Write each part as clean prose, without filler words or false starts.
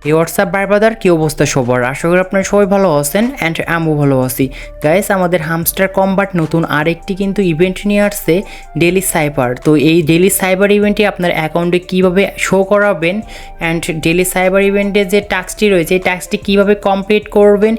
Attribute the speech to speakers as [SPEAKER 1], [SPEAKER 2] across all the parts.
[SPEAKER 1] এই হোয়াটসঅ্যাপ ভাই ব্রাদার কি অবস্থা সবার? আশা করি আপনারা সবাই ভালো আছেন অ্যান্ড আমিও ভালো আছি। গাইস, আমাদের হামস্টার কম্বাট নতুন আরেকটি কিন্তু ইভেন্ট নিয়ে আসছে, ডেলি সাইবার। তো এই ডেলি সাইবার ইভেন্টটি আপনার অ্যাকাউন্টে কীভাবে শো করাবেন অ্যান্ড ডেলি সাইবার ইভেন্টে যে টাস্কটি রয়েছে এই টাস্কটি কীভাবে কমপ্লিট করবেন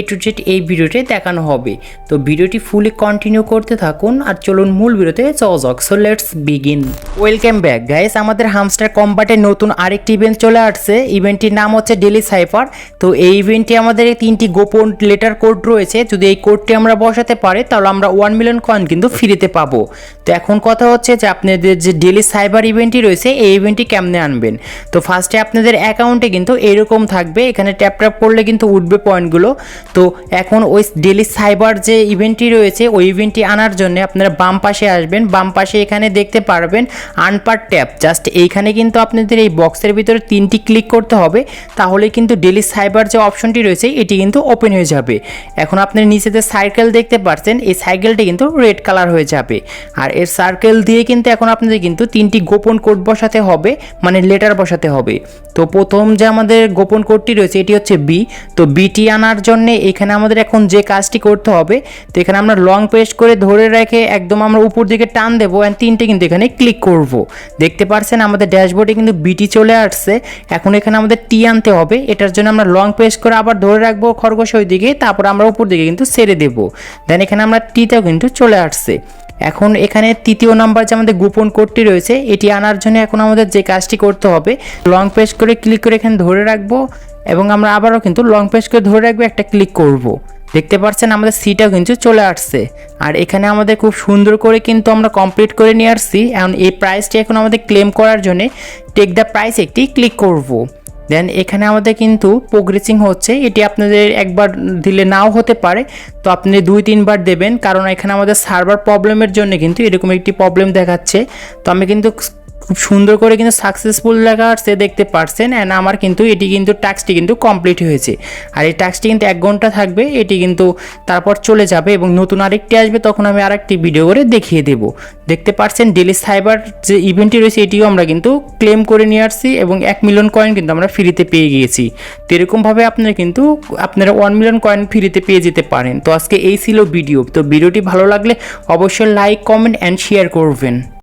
[SPEAKER 1] টু জেড এই ভিডিওতে দেখানো হবে। তো ভিডিওটি ফুলি কন্টিনিউ করতে থাকুন আর চলুন মূল ভিডিওতে যাওয়া যাক। So let's begin. Welcome back guys, আমাদের হামস্টার কম্বাটের নতুন আরেকটি ইভেন্ট চলে আসছে। ইভেন্টটির নাম হচ্ছে ডেলি সাইফার। তো এই ইভেন্টে আমাদের তিনটি গোপন লেটার কোড রয়েছে। যদি এই কোডটি আমরা বসাতে পারি তাহলে আমরা 1 মিলিয়ন কয়েন কিন্তু ফ্রিতে পাবো। তো এখন কথা হচ্ছে যে আপনাদের যে ডেলি সাইবার ইভেন্টটি রয়েছে এই ইভেন্টটি কেমনে আনবেন। তো ফার্স্টে আপনাদের অ্যাকাউন্টে কিন্তু এরকম থাকবে, এখানে ট্যাপ ট্যাপ করলে কিন্তু উঠবে পয়েন্টগুলো। তো এখন ওই ডেলি সাইবার যে ইভেন্টটি রয়েছে ওই ইভেন্টটি আনার জন্য আপনারা বাম পাশে আসবেন। বাম পাশে এখানে দেখতে পারবেন আনপার ট্যাপ, জাস্ট এইখানে কিন্তু আপনাদের এই বক্সের ভিতরে 3টি ক্লিক করতে হবে, তাহলে কিন্তু ডেলি সাইবার যে অপশনটি রয়েছে এটি কিন্তু ওপেন হয়ে যাবে। এখন আপনি নিচেতে সার্কেল দেখতে পাচ্ছেন, এই সার্কেলটি কিন্তু রেড কালার হয়ে যাবে। আর এর সার্কেল দিয়ে কিন্তু এখন আপনাদের কিন্তু 3টি গোপন কোড বসাতে হবে, মানে লেটার বসাতে হবে। তো প্রথম যে আমাদের গোপন কোডটি রয়েছে এটি হচ্ছে বি। তো বিটি আনার জন্য এখানে আমাদের এখন যে কাজটি করতে হবে, তো এখানে আমরা লং প্রেস করে ধরে রেখে একদম আমরা উপর দিকে টান দেবো অ্যান্ড 3টে কিন্তু এখানে ক্লিক করব। দেখতে পাচ্ছেন আমাদের ড্যাশবোর্ডে কিন্তু বিটি চলে আসছে। এখন এখানে আমাদের টি আনতে হবে, এটার জন্য আমরা লং প্রেস করে আবার ধরে রাখবো খরগোশ ওই দিকে, তারপর আমরা উপর দিকে কিন্তু ছেড়ে দেবো। দেন এখানে আমরা টিতেও কিন্তু চলে আসছে। এখন এখানে তৃতীয় নাম্বার যে আমাদের গোপন কোডটি রয়েছে এটি আনার জন্য এখন আমাদের যে কাজটি করতে হবে, লং প্রেস করে ক্লিক করে এখানে ধরে রাখবো এবং আমরা আবারও কিন্তু লং প্রেস করে ধরে রাখবো, একটা ক্লিক করব। দেখতে পাচ্ছেন আমাদের সিটাও কিন্তু চলে আসছে। আর এখানে আমাদের খুব সুন্দর করে কিন্তু আমরা কমপ্লিট করে নিয়ে আসছি। এখন এই প্রাইসটি এখন আমাদের ক্লেম করার জন্য টেক দ্য প্রাইস একটি ক্লিক করব। দেন এখানে আমাদের কিন্তু প্রোগ্রেসিং হচ্ছে, এটি আপনাদের একবার দিলে নাও হতে পারে, তো আপনি 2-3 বার দেবেন, কারণ এখানে আমাদের সার্ভার প্রবলেমের জন্য কিন্তু এরকম একটি প্রবলেম দেখাচ্ছে। তো আমি কিন্তু খুব সুন্দর করে কিন্তু সাকসেসফুল লেখা আসছে দেখতে পাচ্ছেন। অ্যান্ড আমার কিন্তু এটি কিন্তু টাস্কটি কিন্তু কমপ্লিট হয়েছে। আর এই টাস্কটি কিন্তু 1 ঘন্টা থাকবে, এটি কিন্তু তারপর চলে যাবে এবং নতুন আরেকটি আসবে, তখন আমি আরেকটি ভিডিও করে দেখিয়ে দেব। দেখতে পাচ্ছেন ডেলি সাইবার যে ইভেন্টটি রয়েছে এটিও আমরা কিন্তু ক্লেম করে নিয়ে আসছি এবং 1 মিলিয়ন কয়েন কিন্তু আমরা ফ্রিতে পেয়ে গিয়েছি। তো এরকমভাবে আপনারা কিন্তু 1 মিলিয়ন কয়েন ফ্রিতে পেয়ে যেতে পারেন। তো আজকে এই ছিল ভিডিও। তো ভিডিওটি ভালো লাগলে অবশ্যই লাইক, কমেন্ট অ্যান্ড শেয়ার করবেন।